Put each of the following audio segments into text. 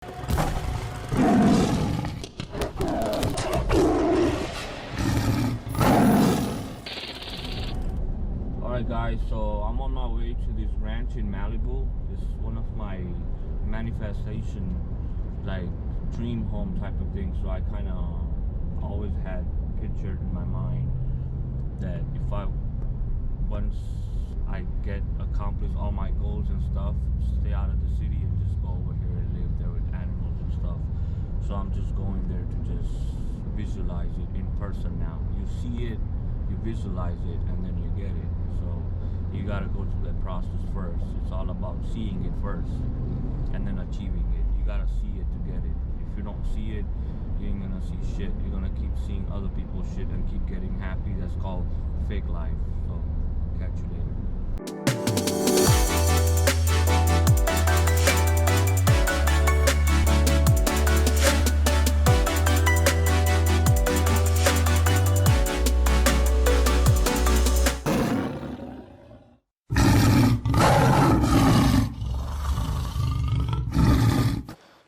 Alright guys, so I'm on my way to this ranch in Malibu. It's one of my manifestation, like dream home type of thing. So I kind of always had pictured in my mind that if once I get accomplished all my goals and stuff, stay out of the city and just go over here and live there with animals and stuff. So I'm just going there to just visualize it in person now. You see it, you visualize it, and then you get it. So you gotta go through that process first. It's all about seeing it first and then achieving it. You gotta see it to get it. If you don't see it, you ain't gonna see shit. You're gonna keep seeing other people's shit and keep getting happy. That's called fake life. So catch you later.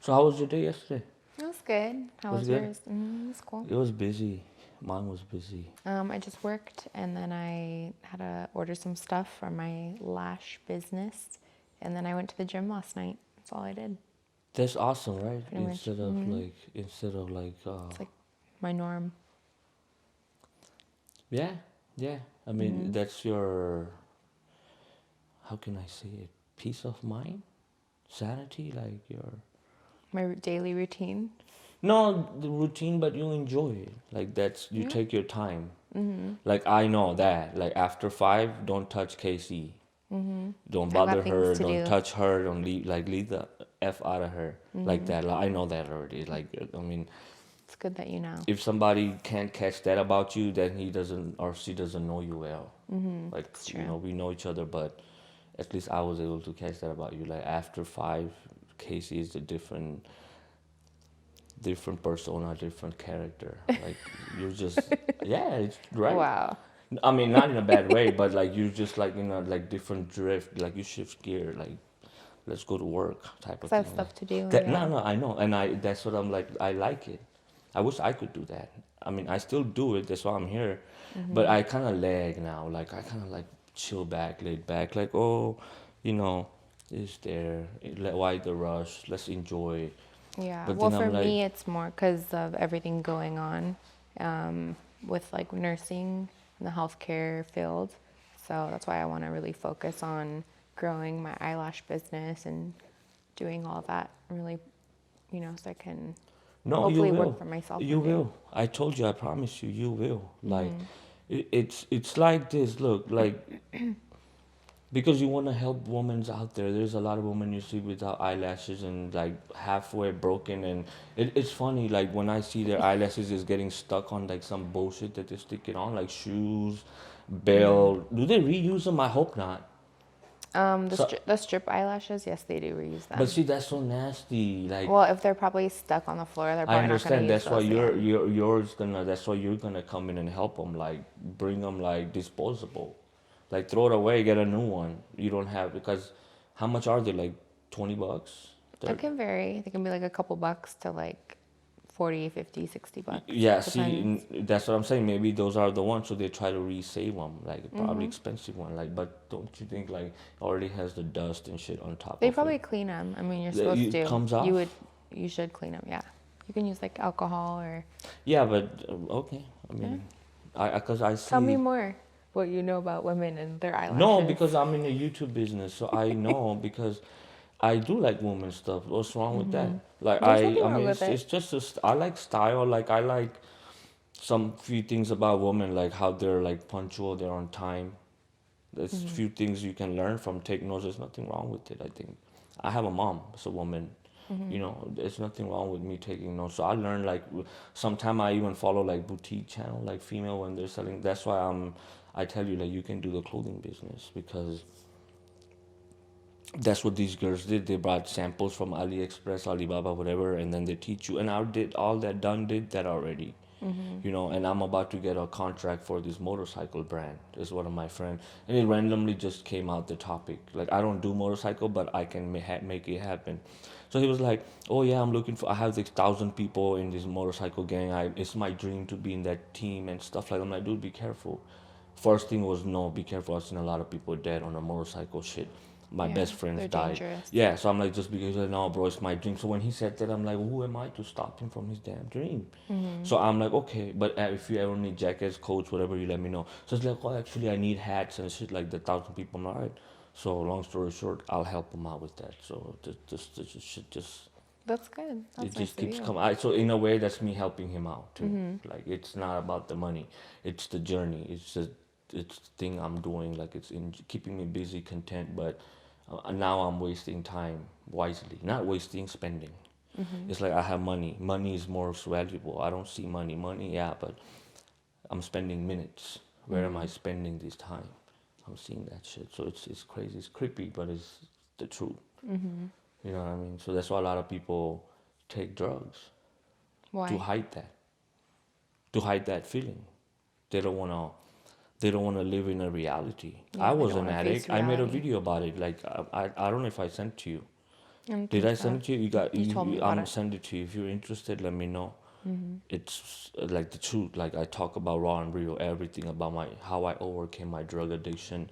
So how was your day yesterday? It was good. How was yours? It was cool. It was busy. Mine was busy. I just worked and then I had to order some stuff for my lash business. And then I went to the gym last night. That's all I did. That's awesome, right? Pretty much. Instead of like It's like my norm. yeah. I mean, that's your, how can I say it? Peace of mind? Sanity? Like your... My daily routine. No, the routine, but you enjoy it. Like that's, you take your time. Like I know that. Like after 5, don't touch Kasei. Don't bother her. Don't touch her. Don't leave the F out of her. Like that. Like, I know that already. Like, I mean, It's good that you know. if somebody can't catch that about you, then he doesn't or she doesn't know you well. Like, you know, we know each other, but at least I was able to catch that about you. Like after 5, Kasei is a different persona, different character. Like you're just it's right. Wow. I mean, not in a bad way, but like you just like like different drift. Like you shift gear. Like let's go to work type of I thing. have stuff to do. No, I know, and that's what I'm like. I like it. I wish I could do that. I mean, I still do it. That's why I'm here. But I kind of lag now. Like I kind of like chill back, laid back. Like it's there. Why the rush? Let's enjoy. Yeah. But Well, then for I'm like, me, it's more because of everything going on with like nursing in the healthcare field. So that's why I want to really focus on growing my eyelash business and doing all of that really, so I can hopefully you will. work for myself. You one day. will. I told you. I promise you. You will. Like, it's like this. Look, like. Because you want to help women out there. There's a lot of women you see without eyelashes and like halfway broken, and it's funny. Like when I see their eyelashes is getting stuck on like some bullshit that they stick it on, like shoes, belt. Do they reuse them? I hope not. The strip eyelashes, yes, they do reuse them. But see, that's so nasty. Like, well, if they're probably stuck on the floor, they're I probably not going understand. to use That's why those. That's why you're gonna come in and help them. Like, bring them like disposable. Like throw it away, get a new one. You don't have because how much are they? Like $20? It can vary. They can be like a couple bucks to like 40, 50, 60 bucks. Yeah, Depends. see, that's what I'm saying. Maybe those are the ones, so they try to resave them, like probably expensive one. Like, but don't you think like it already has the dust and shit on top? They of probably it? clean them. I mean, you're supposed to. It comes off. You should clean them. Yeah, you can use like alcohol or. Yeah, but okay. I mean, because I see. Tell me more. What you know about women and their eyelashes. No, because I'm in the YouTube business, so I know because I do like women stuff. What's wrong with that? Like There's nothing I wrong mean, with it's just I like style. Like I like some few things about women, like how they're like punctual, they're on time. There's few things you can learn from. Take notes. There's nothing wrong with it. I think I have a mom. It's a woman. There's nothing wrong with me taking notes. So I learned like sometime I even follow like boutique channel, like female when they're selling. That's why I tell you like you can do the clothing business because that's what these girls did. They brought samples from AliExpress, Alibaba, whatever, and then they teach you. And I did all that did that already. And I'm about to get a contract for this motorcycle brand. It's one of my friends, and it randomly just came out the topic. Like I don't do motorcycle, but I can make it happen. So he was like, "Oh yeah, I'm looking for. I have 1,000 people in this motorcycle gang. It's my dream to be in that team and stuff like that." I'm like, "Dude, be careful." First thing was no, be careful. I've seen a lot of people dead on a motorcycle shit. My Yeah, best friends they're died. dangerous. Yeah, so I'm like, just because like, no, bro, it's my dream. So when he said that, I'm like, who am I to stop him from his damn dream? So I'm like, okay, but if you ever need jackets, coats, whatever, you let me know. So it's like, oh, actually, I need hats and shit like the 1,000 people. I'm like, all right. So long story short, I'll help him out with that. So this shit just That's good. it That's nice just of keeps you. coming. So in a way, that's me helping him out too. Like it's not about the money, it's the journey. It's the thing I'm doing. Like it's in keeping me busy, content. But now I'm wasting time wisely, not wasting spending. It's like I have money. Money is more valuable. I don't see money. Money, yeah, but I'm spending minutes. Where am I spending this time? I'm seeing that shit. So it's crazy. It's creepy, but it's the truth. You know what I mean? So that's why a lot of people take drugs to Why? hide that, to hide that feeling. They don't wanna, they don't wanna live in a reality. I Yeah, they was don't an want to face addict. I made a reality. video about it. Like I don't know if I sent to you. I don't Did think I send so. it to you? You got You told me about I'm it. send it to you. If you're interested, let me know. It's like the truth. Like I talk about raw and real everything about my how I overcame my drug addiction,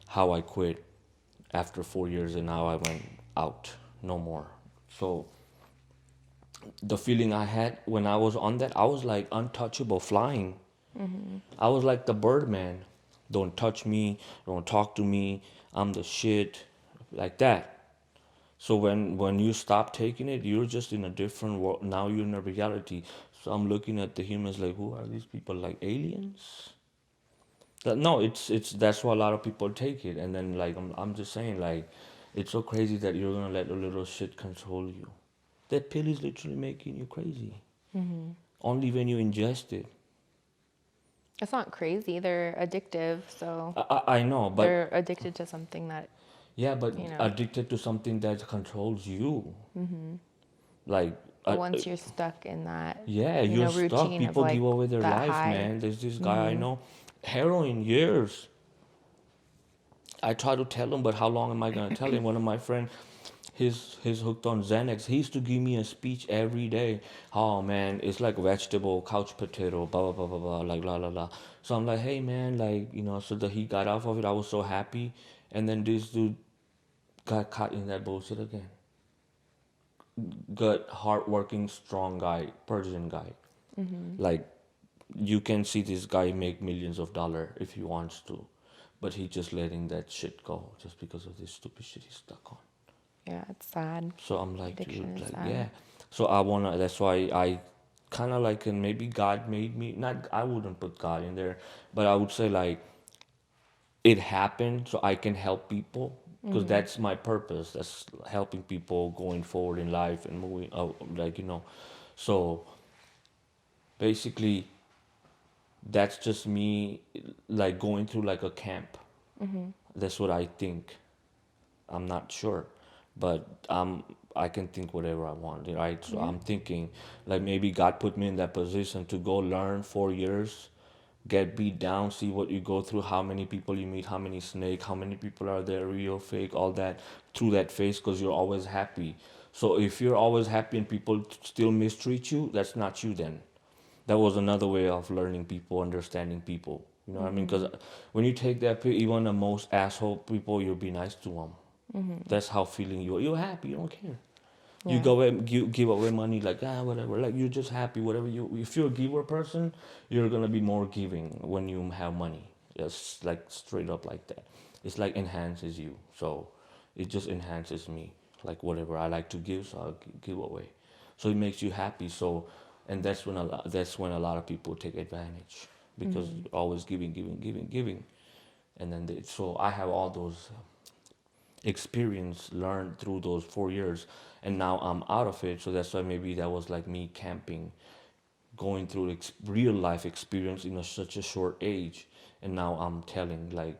how I quit after 4 years, and now I went out, no more. So the feeling I had when I was on that, I was like untouchable, flying. I was like the Birdman. Don't touch me. Don't talk to me. I'm the shit, like that. So when you stop taking it, you're just in a different world. Now you're in a reality. So I'm looking at the humans like, who are these people? Like aliens? No, it's that's why a lot of people take it. And then like I'm just saying like, it's so crazy that you're gonna let a little shit control you. That pill is literally making you crazy. Only when you ingest it. It's not crazy. They're addictive, so I know, but they're addicted to something that, yeah, but you know. addicted to something that controls you. Like, But once you're stuck in that, yeah, you're stuck. routine of People like give away their that life, high. man. There's this guy I know, heroin years. I try to tell him, but how long am I gonna tell him? One of my friend, he's hooked on Xanax. He used to give me a speech every day. Oh man, it's like vegetable, couch potato, blah blah blah blah blah, like la la la. So I'm like, hey man, like so that he got off of it. I was so happy, and then this dude got caught in that bullshit again. Good, hardworking, strong guy, Persian guy. Like you can see this guy make millions of dollars if he wants to, but he just letting that shit go just because of this stupid shit he's stuck on. Yeah, it's sad. So I'm like, dude, Addiction is like sad. yeah. So I wanna. That's why I kind of like, and maybe God made me. Not, I wouldn't put God in there, but I would say like it happened so I can help people because that's my purpose. That's helping people going forward in life and moving. So basically that's just me like going through like a camp. That's what I think. I'm not sure, but I can think whatever I want, right? So Yeah. I'm thinking like maybe God put me in that position to go learn 4 years, get beat down, see what you go through, how many people you meet, how many snake, how many people are there, real, fake, all that through that phase because you're always happy. So if you're always happy and people still mistreat you, that's not you then. That was another way of learning people, understanding people. You know what I mean? Because when you take that, even the most asshole people, you'll be nice to them. That's how feeling you are. You're happy. You don't care. You Yeah. go and give away money like whatever. Like you're just happy. Whatever you. If you're a giver person, you're gonna be more giving when you have money. Just like straight up like that. It's like enhances you. So it just enhances me. Like whatever I like to give, so I'll give away. So it makes you happy. So, and that's when a lot of people take advantage because you're always giving, giving, giving, giving, and then so I have all those experience learned through those 4 years, and now I'm out of it. So that's why maybe that was like me camping, going through real life experience in such a short age, and now I'm telling like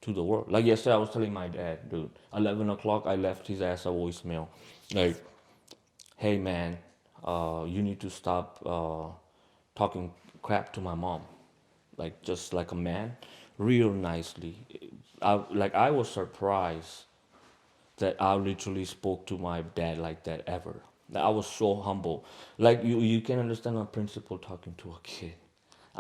to the world. Like yesterday, I was telling my dad, dude, 11 o'clock, I left his ass a voicemail, like, hey man, you need to stop talking crap to my mom, like just like a man, real nicely. I was surprised that I literally spoke to my dad like that ever. That I was so humble. Like you can understand a principal talking to a kid.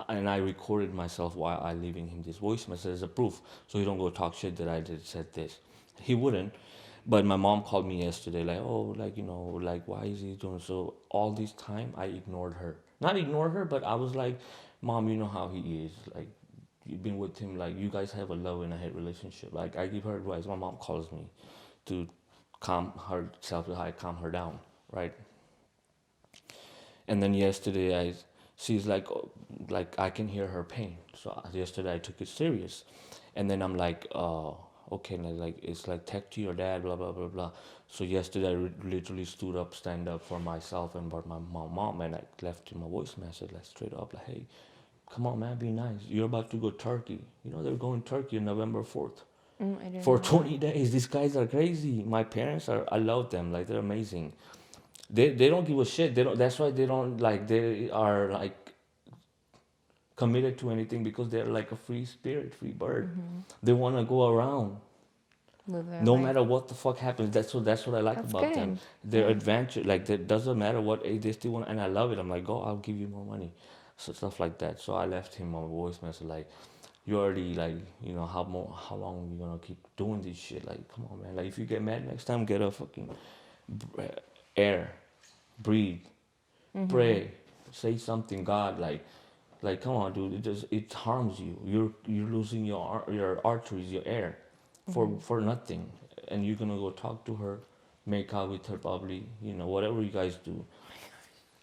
And I recorded myself while I leaving him this voice message as a proof, so he don't go talk shit that I did said this. He wouldn't, but my mom called me yesterday, like, oh, like, like, why is he doing so? All this time, I ignored her. Not ignore her, but I was like, Mom, you know how he is. Like, you've been with him. Like, you guys have a love and a hate relationship. Like, I give her advice. My mom calls me to calm herself, how I calm her down, right? And then yesterday, she's like, oh, like I can hear her pain. So yesterday I took it serious, and then I'm like, okay, like it's like text to your dad, blah blah blah blah. So yesterday I literally stood up, stand up for myself and about my mom, and I left him a voice message like straight up, like, hey, come on, man, be nice. You're about to go Turkey. They're going Turkey on November 4th. I didn't For know that. 20 days. These guys are crazy. My parents are, I love them. Like, they're amazing. They don't give a shit. They don't. That's why they don't, like, they are like committed to anything, because they're like a free spirit, free bird. They want to go around Live their no life. matter what the fuck happens. That's what I like That's about them. good. Their Yeah. adventure, like, it doesn't matter what age they still want, and I love it. I'm like, go, I'll give you more money, so stuff like that. So I left him a voice message like, you already, like, how long are you gonna keep doing this shit? Like, come on, man. Like, if you get mad next time, get a fucking air, breathe, pray, say something, God, like, come on, dude. It harms you. You're losing your arteries, your air, for nothing, and you're gonna go talk to her, make out with her, probably, whatever you guys do.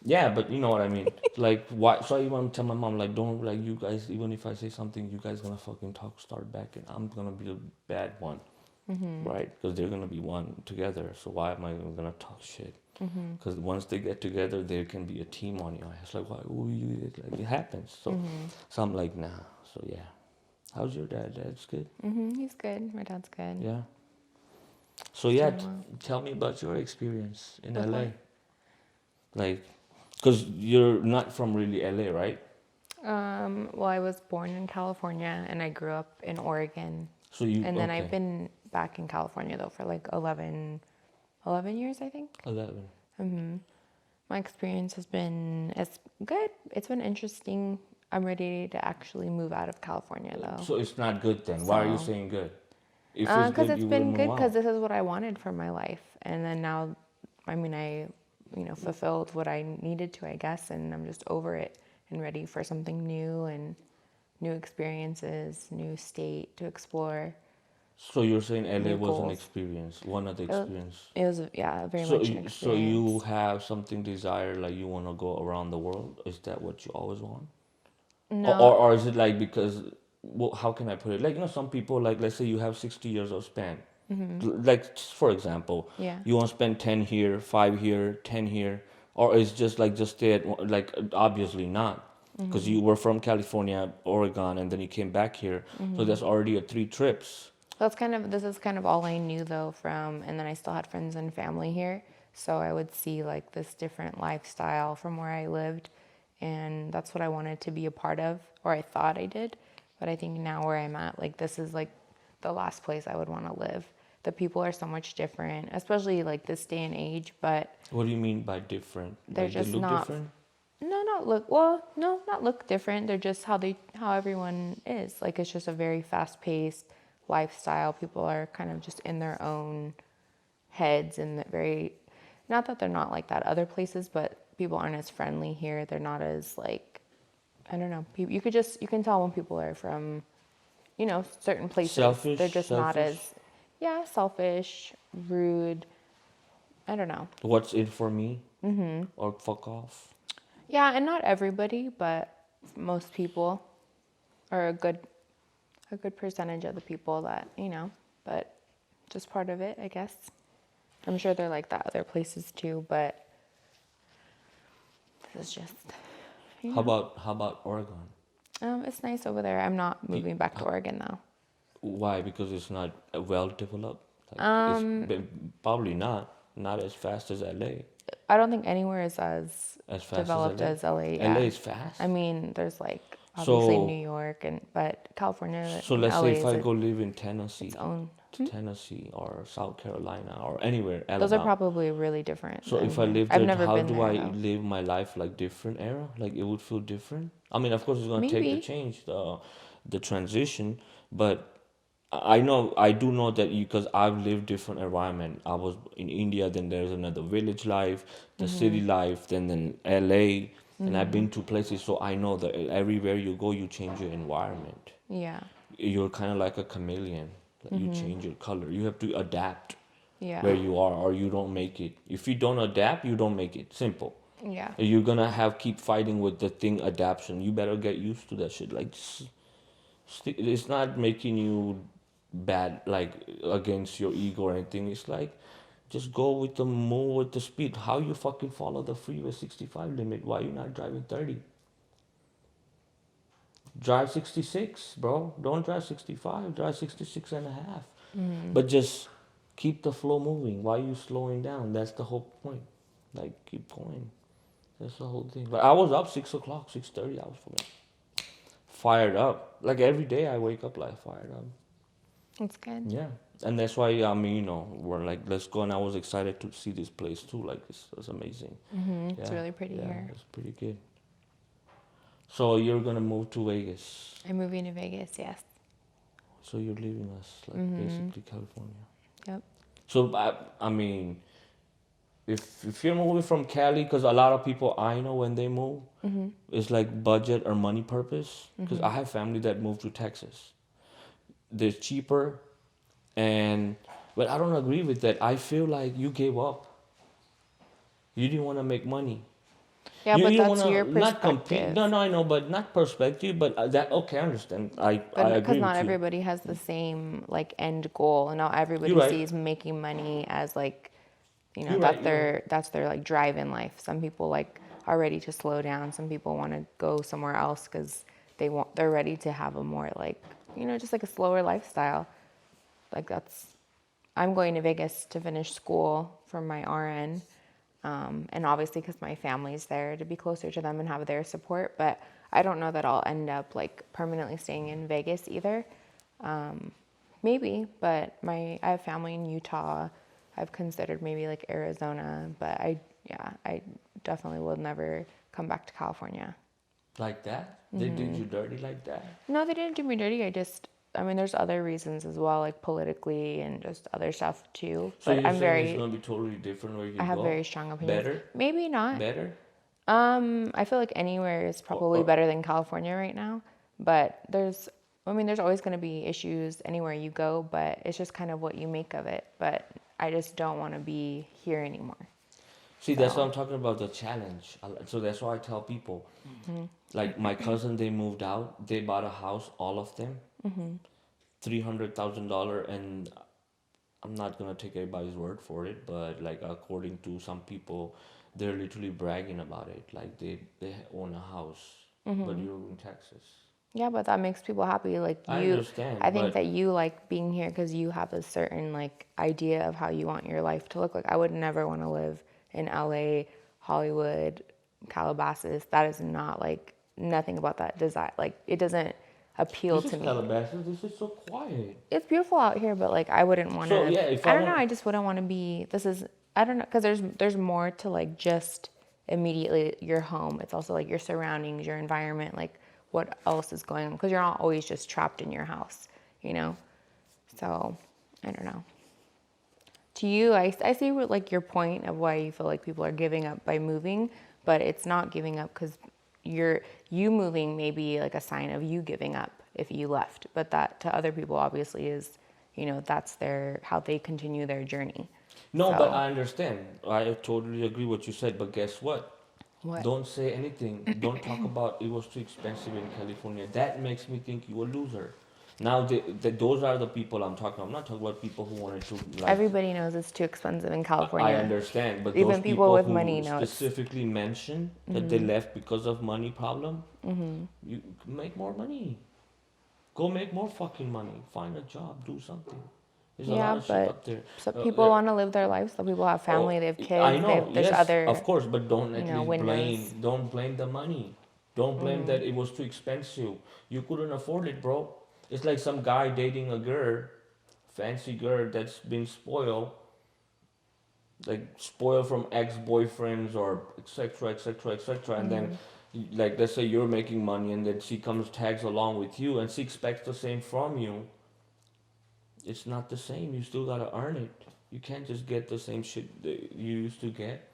Yeah, but you know what I mean. Like, why? So I even tell my mom, like, don't, like, you guys. Even if I say something, you guys gonna fucking start back, and I'm gonna be the bad one, right? Because they're gonna be one together. So why am I gonna talk shit? Because once they get together, there can be a team on your ass. Like, why? Ooh, like, it happens. So I'm like, nah. So yeah. How's your dad? Dad's good. He's good. My dad's good. Yeah. So He's yeah, doing well. tell me about your experience in With LA. what? Like, because you're not from really LA, right? Well, I was born in California and I grew up in Oregon. So you And then I've okay? been back in California though for like 11 years, I think. 11. My experience it's good. It's been interesting. I'm ready to actually move out of California though. So it's not good then. Why are you So, saying good? If it's because good, it's you would been move good because out. this is what I wanted for my life. And then now, I mean, fulfilled what I needed to, I guess, and I'm just over it and ready for something new and new experiences, new state to explore, So you're saying LA new was an goals. experience, one of the It, experience. it was, yeah, very So much an so you experience. have something desire, like you want to go around the world? Is that what you always want? Or, No, or, or is it like because, well, how can I put it? Like, some people, like, let's say you have 60 years of span. Like, for example, yeah. you want to spend 10 here, 5 here, 10 here, or it's just like just stay at like, obviously not, because you were from California, Oregon, and then you came back here, so that's already a 3 trips. This is kind of all I knew though and then I still had friends and family here. So I would see like this different lifestyle from where I lived. And that's what I wanted to be a part of, or I thought I did. But I think now where I'm at, like this is like the last place I would want to live. The people are so much different, especially like this day and age, but What do you mean by different? they're Like, they just look not different? not look different. They're just how everyone is. Like it's just a very fast-paced lifestyle. People are kind of just in their own heads and not that they're not like that other places, but people aren't as friendly here. They're not as like, I don't know. You can tell when people are from, certain places. They're Selfish, just not selfish. as, yeah, selfish, rude. I don't know. What's in for me? Or fuck off. Yeah, and not everybody, but most people are a good percentage of the people that, but just part of it, I guess. I'm sure they're like that other places too, but this is just, How about Oregon? it's nice over there. I'm not Do- moving back to Oregon though. Why? Because it's not well developed. Like, Um, probably not as fast as LA. I don't think anywhere is as As fast as developed LA. as LA. LA Yeah, is fast. I mean, there's like obviously So New York but California so and let's say LA if is I go live in Tennessee, its own. Hmm? Tennessee or South Carolina or anywhere, Those are Alabama. probably really different So than if I here. live I've there, never how been do there I though. live my life like different era? Like it would feel different. I mean, of course, it's gonna take the Maybe. change, the transition, but I know I do know that you because I've lived different environment. I was in India, then there's another village life, the city Mhm. life, then LA, and I've Mhm. been to places, so I know that everywhere you go, you change your environment. Yeah. You're kind of like a chameleon. Like you Mhm. change your color. You have to adapt Yeah. where you are, or you don't make it. If you don't adapt, you don't make it. Simple. Yeah. You're gonna have keep fighting with the thing adaptation. You better get used to that shit. Like it's not making you bad like against your ego or anything. It's like just go with the move with the speed. How you fucking follow the freeway 65 limit? Why you not driving 30? Drive 66, bro. Don't drive 65. Drive 66 and a half. Mhm. But just keep the flow moving. Why you slowing down? That's the whole point. Like keep going. That's the whole thing. But I was up 6 o'clock, 6:30. I was fucking fired up. Like every day I wake up like fired up. That's good. Yeah, and that's why I mean, we're like, let's go, and I was excited to see this place too. Like, it's amazing. Mhm. It's Yeah, really pretty yeah, here. it's pretty good. So you're gonna move to Vegas. I'm moving to Vegas. Yes. So you're leaving us, like Mhm. basically California. Yep. So I mean, if you're moving from Cali, because a lot of people I know when they move, Mhm. it's like budget or money purpose. Because I Mhm. have family that moved to Texas. They're cheaper, and but I don't agree with that. I feel like you gave up. You didn't want to make money. Yeah, You but didn't that's want your to not compete. No, perspective. no, I know, but not perspective. But that okay, I understand. I But because agree not with you. everybody has the same like end goal, and not You're everybody right. sees making money as like, You're right. that's You're right. their like drive in life. Some people like are ready to slow down. Some people want to go somewhere else because they're ready to have a more like just like a slower lifestyle. Like I'm going to Vegas to finish school for my RN. And obviously because my family's there to be closer to them and have their support. But I don't know that I'll end up like permanently staying in Vegas either. Maybe, but I have family in Utah. I've considered maybe like Arizona, but I definitely will never come back to California. Like that? They did you dirty like that? No, they didn't do me dirty. I mean, there's other reasons as well, like politically and just other stuff too. So But you're saying it's gonna be totally different where I you have very go? strong opinions. Better? Maybe not. Better? I feel like anywhere is Or, probably or better than California right now. But there's always going to be issues anywhere you go, but it's just kind of what you make of it. But I just don't want to be here anymore. see, that's what So, I'm talking about, the challenge. So that's why I tell people, hmm like my cousin, they moved out, they bought a house, all of them, hmm $300,000, and I'm not gonna take everybody's word for it, but like according to some people, they're literally bragging about it. Like they own a house, but hmm you're in Texas. yeah, but that makes people happy. Like I I understand, think but that you like being here because you have a certain like idea of how you want your life to look like. I would never want to live in LA, Hollywood, Calabasas. That is not like nothing about that design. Like it doesn't appeal this is to me. Calabasas. This is so quiet. It's beautiful out here, but like I wouldn't want So to. yeah, if I I don't know. want, I just wouldn't want to be. I don't know because there's more to like just immediately your home. It's also like your surroundings, your environment, like what else is going on because you're not always just trapped in your house, you know. So I don't know. To you, I see what, like your point of why you feel like people are giving up by moving, but it's not giving up because you moving may be like a sign of you giving up if you left, but that to other people obviously is, that's their how they continue their journey. no, but So I understand. I totally agree what you said. But guess what? what? Don't say anything. Don't talk about it was too expensive in California. That makes me think you a loser. Now, those are the people I'm talking. I'm not talking about people who wanted to like. Everybody knows it's too expensive in I California. understand, but those Even people people with who money know it's. specifically mention that they left because of money problem, you make more money. Go make more fucking money. Find a job. Do something. There's a lot Yeah, of shit but up there. some Uh, people uh, want to live their lives. Some people have family, oh, they have I kids, know. there's Yes, of other, course, but don't at least windows. blame. Don't blame the money. Don't blame that it was too expensive. You couldn't afford it, bro. It's like some guy dating a girl fancy girl that's been spoiled, like spoiled from ex-boyfriends or etc etc etc, and then like let's say you're making money and then she comes tags along with you and she expects the same from you. It's not the same. You still gotta earn it. You can't just get the same shit that you used to get.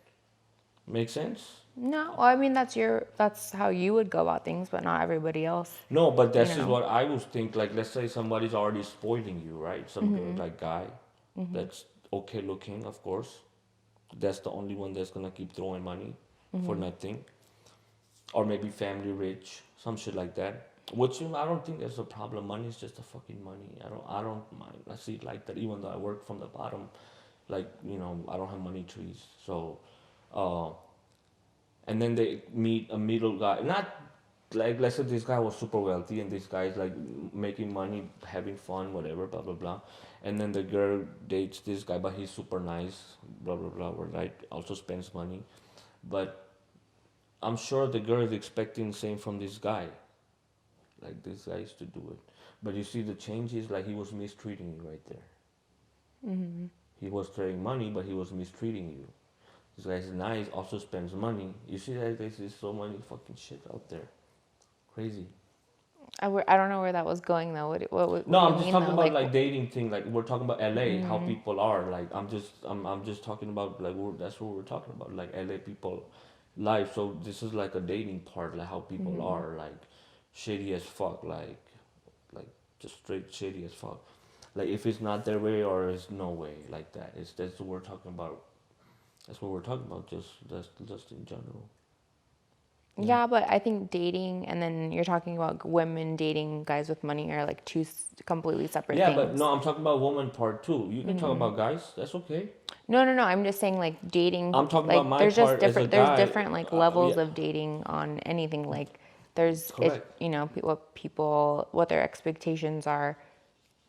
Make sense? No, well, I mean that's how you would go about things, but not everybody else. No, but You this is know. what I would think. Like, let's say somebody's already spoiling you, right? Some girl, like guy, that's okay looking, of course. That's the only one that's gonna keep throwing money for nothing, or maybe family rich, some shit like that. Which I don't think there's a problem. Money is just a fucking money. I don't mind. I see it like that. Even though I work from the bottom, like I don't have money trees. So, uh, and then they meet a middle guy. Not like let's say this guy was super wealthy and this guy is like making money, having fun, whatever, blah blah blah. And then the girl dates this guy, but he's super nice, blah blah blah. Or like also spends money, but I'm sure the girl is expecting the same from this guy. Like this guy used to do it, but you see the changes. Like he was mistreating you right there. He was trading money, but he was mistreating you. This guy's nice, also spends money. You see that there's so many fucking shit out there. Crazy. I don't know where that was going though. What No, do you I'm just mean talking though? about Like, like dating thing. Like we're talking about LA, how people are. Like I'm just talking about like that's what we're talking about. Like LA people life. So this is like a dating part, like how people are, like shady as fuck, like just straight shady as fuck. Like if it's not their way or it's no way like that. It's that's what we're talking about. That's what we're talking about. Just in general. yeah, but I think dating and then you're talking about women dating guys with money are like two completely separate Yeah, but things. no, I'm talking about woman part too. You can talk about guys. That's okay. No, no, no. I'm just saying like dating, I'm talking about like my there's just part as a different, there's guy. different like Yeah, levels of dating on anything. Like there's, it, correct. what people, what their expectations are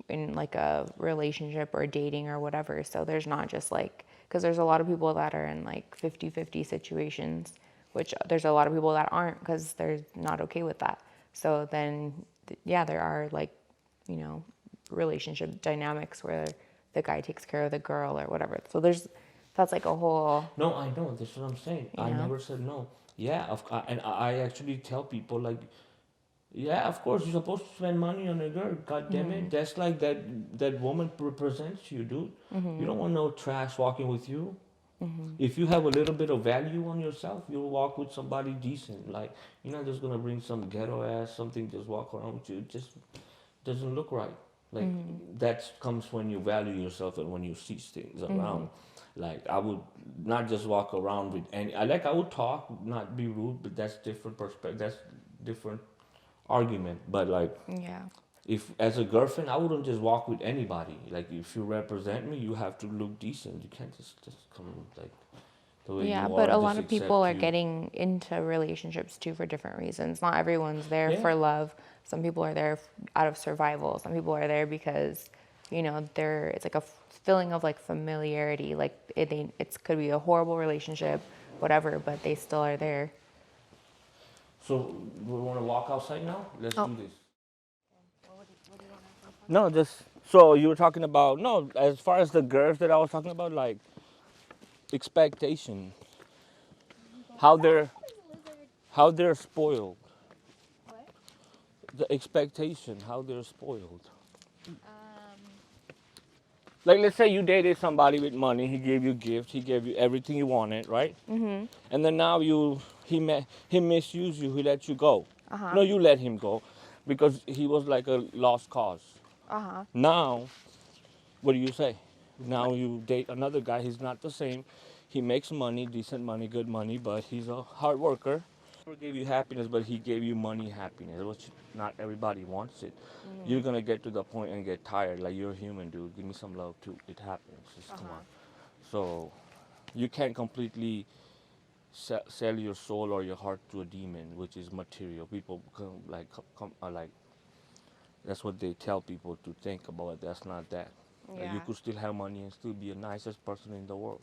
in like a relationship or dating or whatever. So there's not just like, because there's a lot of people that are in like 50-50 situations, which there's a lot of people that aren't because they're not okay with that. So then, yeah, there are like, you know, relationship dynamics where the guy takes care of the girl or whatever. So that's like a whole, No, I know. That's what I'm saying. you I know. never said no. Yeah, and I actually tell people like, yeah, of course you're supposed to spend money on a girl. God damn it, that's like that woman represents you, dude. You don't want no trash walking with you. If you have a little bit of value on yourself, you'll walk with somebody decent. Like you're not just gonna bring some ghetto ass something just walk around with you. It just doesn't look right. Like that comes when you value yourself and when you see things around. Like I would not just walk around with any. I would talk, not be rude, but that's different perspective. That's different argument. But like Yeah. if as a girlfriend, I wouldn't just walk with anybody. Like if you represent me, you have to look decent. You can't just come like the way Yeah, you but are a and lot just of people accept are you. getting into relationships too for different reasons. Not everyone's there Yeah. for love. Some people are there out of survival. Some people are there because, you know, it's like a feeling of like familiarity. Like it could be a horrible relationship, whatever, but they still are there. So we want to walk outside now. Let's Oh, do this. No, just so you were talking about no. As far as the girls that I was talking about, like expectation, how they're spoiled. The expectation, how they're spoiled. Like let's say you dated somebody with money, he gave you gifts, he gave you everything you wanted, right? And then now he misused you, he let you go. No, you let him go because he was like a lost cause. Now, what do you say? Now you date another guy, he's not the same. He makes money, decent money, good money, but he's a hard worker. He gave you happiness, but he gave you money happiness, which not everybody wants it. You're gonna get to the point and get tired. Like you're a human, dude. Give me some love too. It happens. Just come on. So you can't completely sell your soul or your heart to a demon, which is material. People are like that's what they tell people to think about it. That's not that. Like, you yeah. could still have money and still be the nicest person in the world.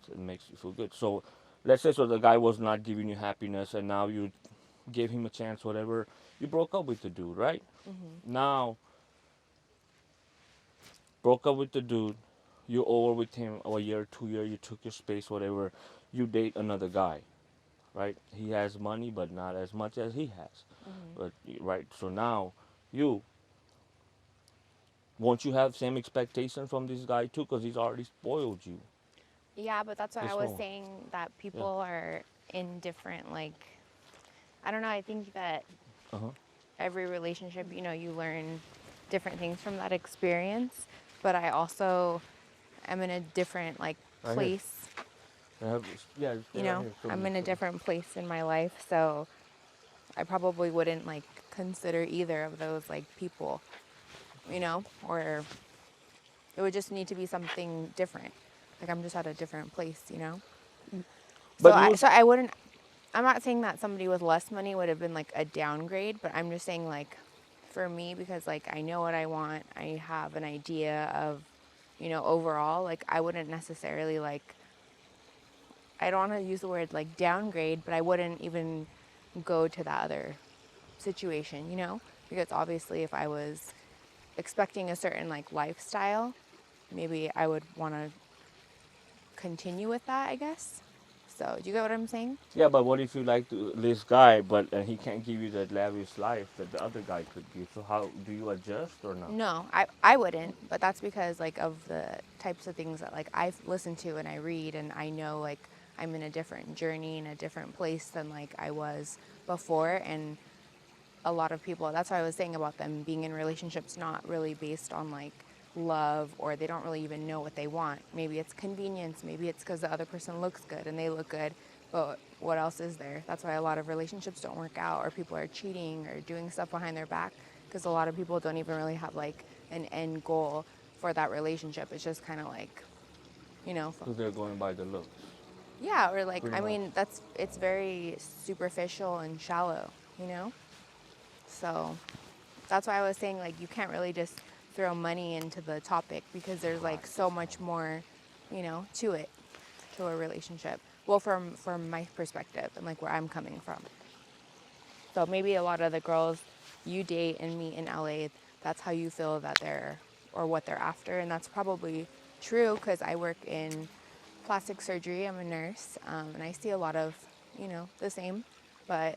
So it makes you feel good. So let's say so the guy was not giving you happiness and now you gave him a chance, whatever. You broke up with the dude, right? Now broke up with the dude, you're over with him a year, 2 year, you took your space, whatever. You date another guy, right? He has money, but not as much as he has. But right, so now you won't you have same expectation from this guy too? Because he's already spoiled you. Yeah, but that's why I This was whole saying that yeah. people are in different, like, I don't know, I think that Uh huh. every relationship, you learn different things from that experience. But I also am in a different, like, Right here. place, I have, yeah, stay right here. Show I'm me. in a Show me. different place in my life. So I probably wouldn't, like, consider either of those, like, people, or it would just need to be something different. Like, I'm just at a different place. So But I, you so I wouldn't, I'm not saying that somebody with less money would have been like a downgrade, but I'm just saying, like, for me, because like I know what I want, I have an idea of, overall, like I wouldn't necessarily, like, I don't want to use the word like downgrade, but I wouldn't even go to that other situation. Because obviously if I was expecting a certain like lifestyle, maybe I would want to continue with that, I guess. So, do you get what I'm saying? yeah, but what if you like this guy, but he can't give you that lavish life that the other guy could give? So how do you adjust or not? No, I wouldn't, but that's because like of the types of things that like I've listened to and I read, and I know like I'm in a different journey in a different place than like I was before. And a lot of people, that's why I was saying about them being in relationships not really based on like love, or they don't really even know what they want. Maybe it's convenience, maybe it's because the other person looks good and they look good, but what else is there? That's why a lot of relationships don't work out, or people are cheating or doing stuff behind their back, because a lot of people don't even really have like an end goal for that relationship. It's just kind of like, you know, Because they're going by the looks, yeah, or like, pretty I much. mean, it's very superficial and shallow. So that's why I was saying, like, you can't really just throw money into the topic, because there's like so much more, to it, to a relationship. Well, from my perspective and like where I'm coming from. So maybe a lot of the girls you date and meet in LA, that's how you feel that they're, or what they're after, and that's probably true, because I work in plastic surgery. I'm a nurse, and I see a lot of, the same. But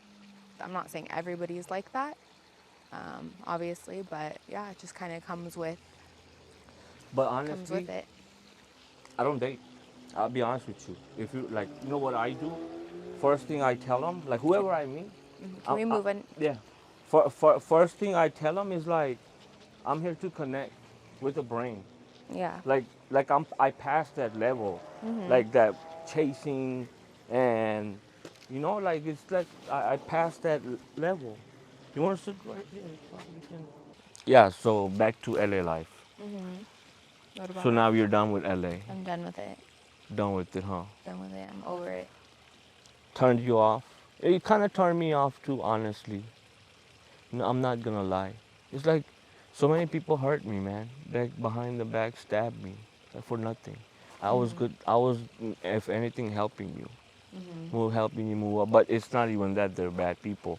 I'm not saying everybody's like that, obviously, but yeah, it just kind of But comes honestly, with it. I don't date. I'll be honest with you. If you like, you know what I do? First thing I tell them, like whoever I meet, Can we move on? yeah. First thing I tell them is like, I'm here to connect with the brain. Yeah. I passed that level, like that chasing, and like it's like I passed that level. You want to sit right here? Probably can. Yeah. So back to LA life. What So about it? now you're done with LA. I'm done with it. Done with it, huh? Done with it. I'm over it. Turned you off. It kind of turned me off too, honestly. No, I'm not gonna lie. It's like so many people hurt me, man. Like behind the back, stabbed me, like for nothing. I was good. I was, if anything, helping you, helping you move up. But it's not even that they're bad people.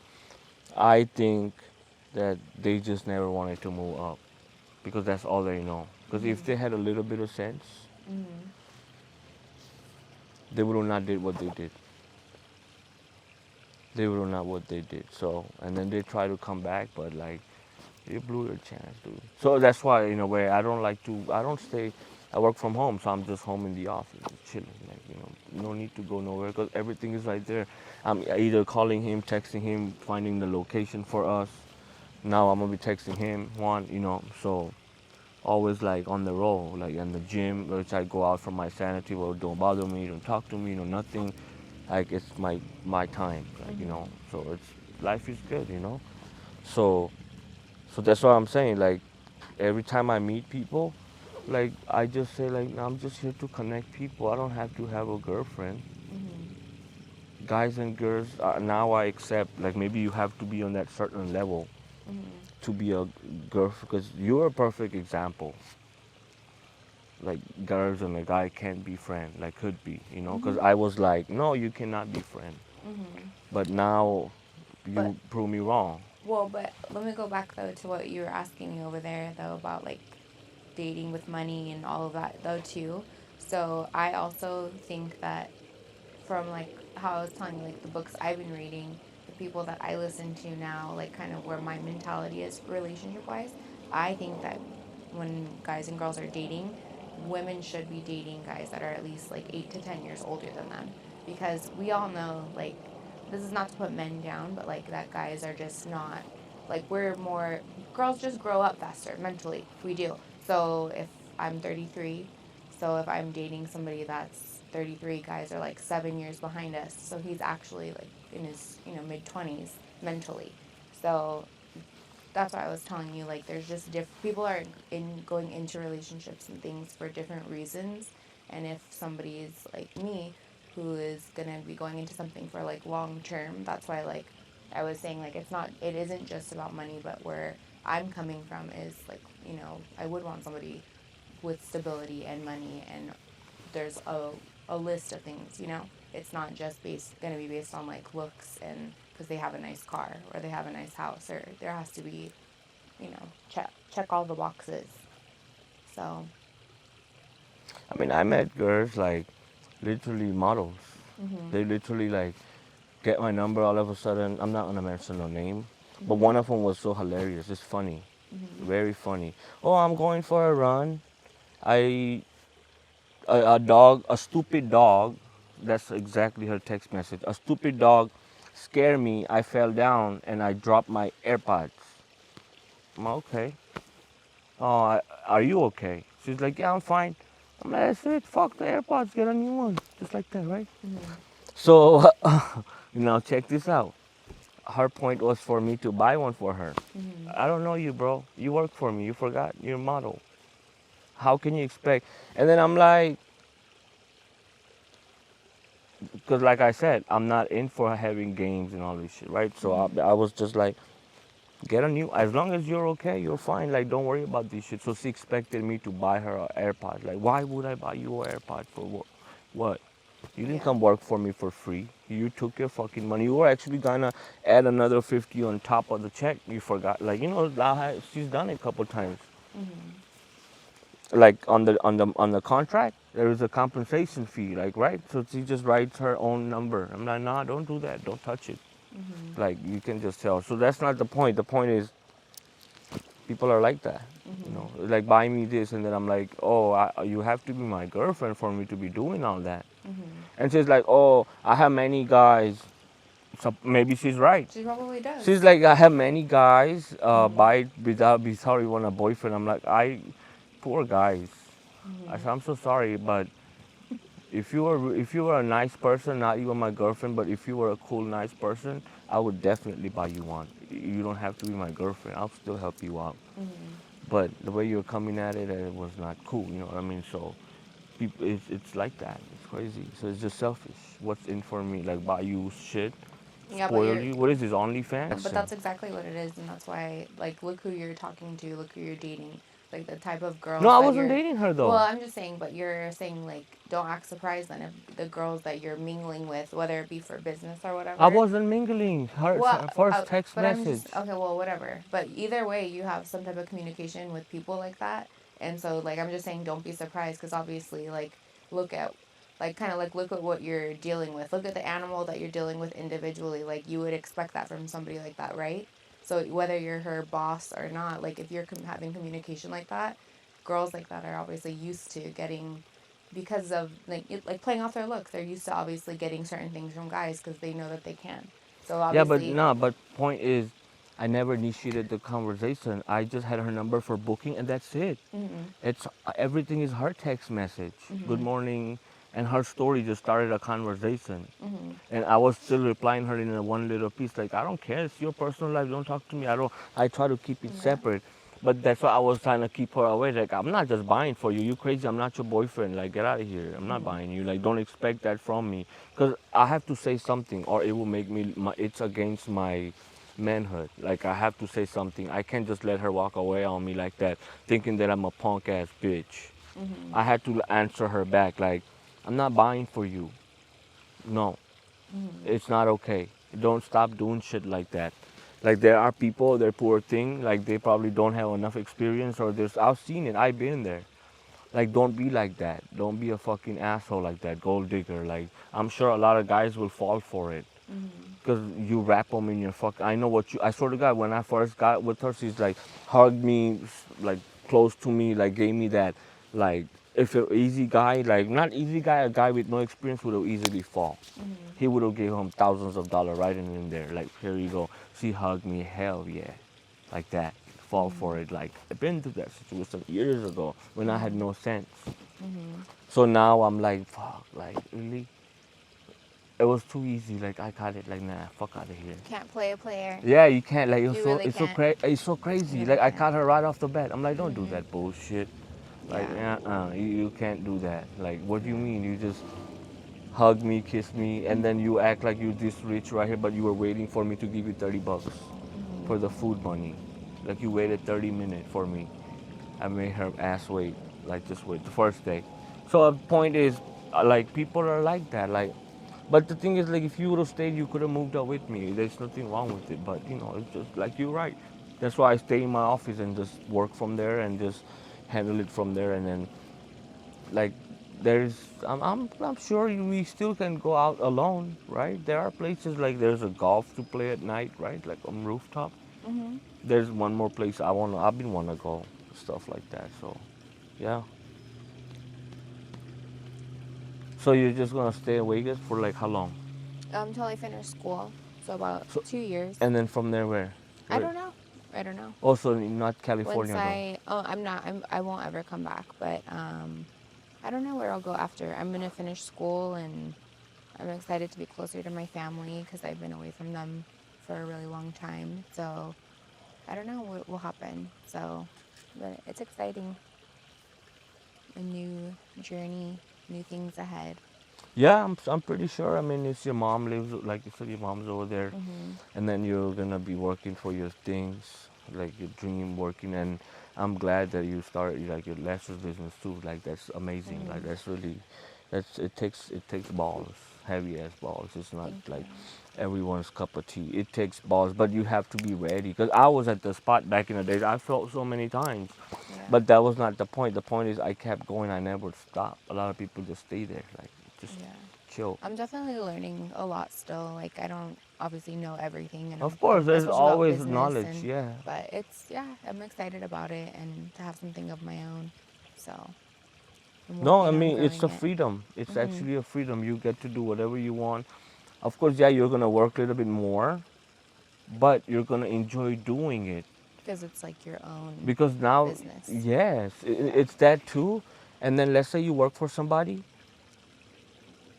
I think that they just never wanted to move up because that's all they know. Because if they had a little bit of sense, they would have not did what they did. They would have not what they did. So, and then they try to come back, but like you blew your chance, dude. So that's why, in a way, I don't like to. I don't stay. I work from home, so I'm just home in the office, just chilling. Like no need to go nowhere because everything is right there. I'm either calling him, texting him, finding the location for us. Now I'm gonna be texting him one. So always like on the roll, like in the gym, which I go out for my sanity. Well, don't bother me, don't talk to me, nothing. Like it's my time, like. So it's life is good. So so that's what I'm saying. Like every time I meet people, like I just say like I'm just here to connect people. I don't have to have a girlfriend. Guys and girls now I accept like maybe you have to be on that certain level to be a girl because you're a perfect example. Like girls and a guy can't be friend, like could be. Because I was like, no, you cannot be friend. But now But you prove me wrong. well, but let me go back though to what you were asking me over there though about like dating with money and all of that though too. So I also think that from like how I was telling you, like the books I've been reading, the people that I listen to now, like kind of where my mentality is relationship wise, I think that when guys and girls are dating, women should be dating guys that are at least like 8 to 10 years older than them. Because we all know, like, this is not to put men down, but like that guys are just not, like, we're more, girls just grow up faster mentally. We do. So if I'm 33, so if I'm dating somebody that's 33, guys are like 7 years behind us. So he's actually like in his, mid 20s mentally. So that's why I was telling you, like, there's just people are in going into relationships and things for different reasons. And if somebody is like me, who is gonna be going into something for like long term, that's why, like, I was saying, like, it isn't just about money, but where I'm coming from is like, I would want somebody with stability and money, and there's a list of things. It's not just going to be based on like looks and because they have a nice car or they have a nice house, or there has to be, check all the boxes. So I mean, I met girls like literally models. mhm. They literally like get my number all of a sudden. I'm not gonna mention no name, but Mhm. one of them was so hilarious. It's funny, Mhm. very funny. Oh, I'm going for a run. I a dog, a stupid dog. That's exactly her text message. A stupid dog scared me. I fell down and I dropped my AirPods. I'm okay. Oh, are you okay? She's like, yeah, I'm fine. I'm like, that's it. Fuck the AirPods. Get a new one. Just like that, right? Mhm. So, now check this out. Her point was for me to buy one for her. Mhm. I don't know you, bro. You work for me. You forgot your model. How can you expect? And then I'm like, because like I said, I'm not in for having games and all this shit, right? So Mhm. I was just like, get a new. As long as you're okay, you're fine. Like, don't worry about this shit. So she expected me to buy her an AirPod. Like, why would I buy you an AirPod for what? What? You didn't Yeah. come work for me for free. You took your fucking money. You were actually gonna add another 50 on top of the check. You forgot. Like, she's done it a couple times. Mhm. Like on the contract, there is a compensation fee. Like, right? So she just writes her own number. I'm like, nah, don't do that. Don't touch it. Mhm. Like, you can just tell. So that's not the point. The point is people are like that. Mhm. Like, buy me this, and then I'm like, oh, you have to be my girlfriend for me to be doing all that. Mhm. And she's like, oh, I have many guys. So maybe she's right. She probably She's does. like, I have many guys Mhm. buy without even a boyfriend. I'm like, poor guys. I said, Mhm. I'm so sorry, but if you were a nice person, not even my girlfriend, but if you were a cool, nice person, I would definitely buy you one. You don't have to be my girlfriend. I'll still help you out. Mhm. But the way you're coming at it, it was not cool. You know what I mean? So people, it's like that. It's crazy. So it's just selfish. What's in for me? Like, buy you shit, Yeah, but spoil you. What is this, OnlyFans? but that's exactly what it is, and that's why, like, look who you're talking to, look who you're dating, like the type of No, girls I that wasn't you're. dating her Well, though. I'm just saying, but you're saying, like, don't act surprised then if the girls that you're mingling with, whether it be for business or I whatever. wasn't mingling. Her Well, first text but I'm message. just okay. Well, whatever. But either way, you have some type of communication with people like that, and so, like, I'm just saying, don't be surprised because obviously, like, look at, like, kind of like look at what you're dealing with. Look at the animal that you're dealing with individually. Like, you would expect that from somebody like that, right? So whether you're her boss or not, like, if you're having communication like that, girls like that are obviously used to getting, because of like playing off their looks. They're used to obviously getting certain things from guys because they know that they can. So Yeah, but obviously, no, but point is, I never initiated the conversation. I just had her number for booking, and that's it. mhm, It's everything is her text message. Good mhm, morning, and her story just started a conversation. mhm, And I was still replying her in a one little piece, like, I don't care. It's your personal life. Don't talk to me. I don't. I try to keep it yeah, separate. But that's why I was trying to keep her away. Like, I'm not just buying for you. You crazy? I'm not your boyfriend. Like, get out of here. I'm not mhm, buying you. Like, don't expect that from me. Because I have to say something, or it will make me. It's against my manhood. Like, I have to say something. I can't just let her walk away on me like that, thinking that I'm a punk ass bitch. mhm, I had to answer her back, like, I'm not buying for you. No, mhm, it's not okay. Don't stop doing shit like that. Like there are people, they're poor thing, like they probably don't have enough experience or there's, I've seen it, I've been there. Like don't be like that. Don't be a fucking asshole like that, gold digger. Like I'm sure a lot of guys will fall for it. Mm-hmm. Because you wrap them in your fuck. I know what you. I swear to God, when I first got with her, she's like hugged me, like close to me, like gave me that, like if an easy guy, like not easy guy, a guy with no experience would have easily fall. Mm-hmm. He would have gave him thousands of dollars right in there. Like here you go. She hugged me, hell yeah, like that. Fall for it. Like I've been through that situation years ago when I had Mm-hmm. no sense. Mm-hmm. So now I'm like, fuck, like really. It was too easy. Like I got it. Like nah, fuck out of here. Can't play a player. Yeah, you can't. Like You really can't. it's so You crazy. really Like I can't. caught her right off the bat. I'm like, don't do Mm-hmm. that bullshit. Like, Yeah. you can't do that. Like, what do you Yeah. mean? You just hug me, kiss me, and then you act like you this rich right here, but you were waiting for me to give you $30 Mm-hmm. for the food money. Like you waited 30 minutes for me. I made her ass wait. Like just wait the first day. So the point is, like people are like that. Like but the thing is, like, if you would have stayed, you could have moved up with me. There's nothing wrong with it. But, you know, it's just like you're right. That's why I stay in my office and just work from there and just handle it from there. And then, like, I'm sure we still can go out alone, right? There are places like there's a golf to play at night, right? Like on rooftop. Mm-hmm. There's one more place I've been wanna go, stuff like that. So, yeah. So you're just gonna stay in Vegas for like how long? Until I finish school. So about So, 2 years. and then from there, where? I Where? don't know. I don't know. Also, not Once California though. I'm not. I won't ever come back. But I don't know where I'll go after. I'm gonna finish school, and I'm excited to be closer to my family because I've been away from them for a really long time. So I don't know what will happen. So, but it's exciting. A new journey, new things ahead. Yeah, I'm pretty sure. I mean, it's your mom lives, like you said, your mom's over there, Mhm. and then you're gonna be working for your things, like your dream working. And I'm glad that you started like your lashes business too. Like that's amazing. Like Mhm. that's really, that's it takes balls, heavy ass balls. It's not Thank you. like everyone's cup of tea. It takes balls, but you have to be ready. Cause I was at the spot back in the days. I felt so many times, Yeah. but that was not the point. The point is I kept going. I never stopped. A lot of people just stay there, like just Yeah. chill. I'm definitely learning a lot still. Like I don't obviously know everything, and Of course, there's especially about always business. knowledge. And Yeah. but it's yeah, I'm excited about it and to have something of my own. So I'm No, I working on mean it's growing a it. freedom. It's Mhm. actually a freedom. You get to do whatever you want. Of course, yeah, you're gonna work a little bit more, but you're gonna enjoy doing it Because it's like your own because now, business. yes, Yeah. it's that too. And then let's say you work for somebody,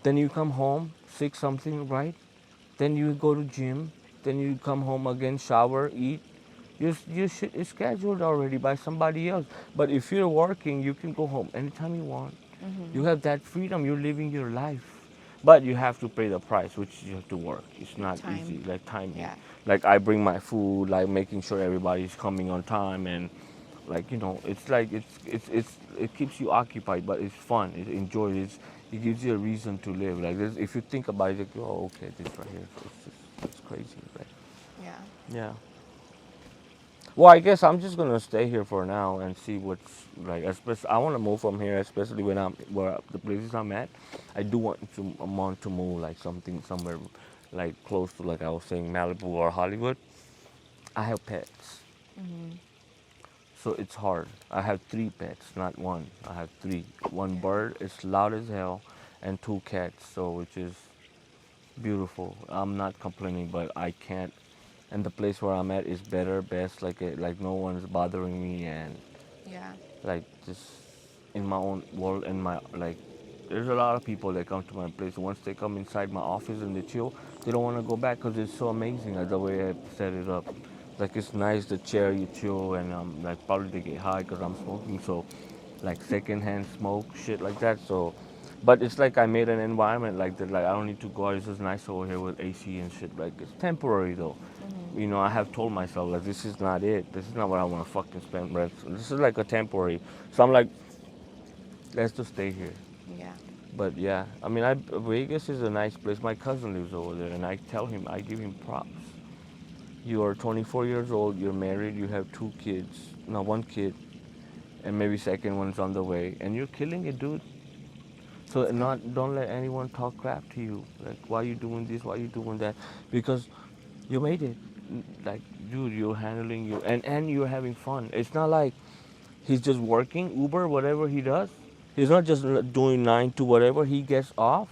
then you come home, sick something, right? Then you go to gym, then you come home again, shower, eat. Your shit is scheduled already by somebody else. But if you're working, you can go home anytime you want. You Mhm. have that freedom. You're living your life. But you have to pay the price, which you have to work. It's not Time. easy, like timing. Yeah. Like I bring my food, like making sure everybody's coming on time, and like it's like it keeps you occupied, but it's fun. It enjoy. It gives you a reason to live. Like this, if you think about it, like, oh, okay, this right here, it's crazy, right? Yeah. Yeah. Well, I guess I'm just gonna stay here for now and see what's like. Especially, I want to move from here, especially when I'm where the places I'm at. I want to move like something somewhere like close to like I was saying Malibu or Hollywood. I have pets, Mhm. so it's hard. I have three pets, not one. I have three. One Yeah. bird is loud as hell, and two cats. So which is beautiful. I'm not complaining, but I can't. And the place where I'm at is better, best. Like no one's bothering me, and Yeah. like just in my own world. And my like, there's a lot of people that come to my place. Once they come inside my office and they chill, they don't want to go back because it's so amazing the way I set it up. Like it's nice, the chair you chill, and like probably they get high because I'm smoking. So like secondhand smoke, shit like that. So, but it's like I made an environment like that. Like I don't need to go out. It's just nice over here with AC and shit. Like it's temporary though. Mhm. I have told myself like this is not it. This is not what I want to fucking spend rent. This is like a temporary. So I'm like, let's just stay here. Yeah. But yeah, I mean, Vegas is a nice place. My cousin lives over there, and I tell him, I give him props. You're 24 years old, you're married, you have two kids, no, one kid, and maybe second one's on the way, and you're killing it, dude. So That's good. don't let anyone talk crap to you. Like, why you doing this? Why you doing that? Because you made it. Like, dude, you're handling you, and you're having fun. It's not like he's just working Uber, whatever he does. He's not just doing 9 to whatever. He gets off.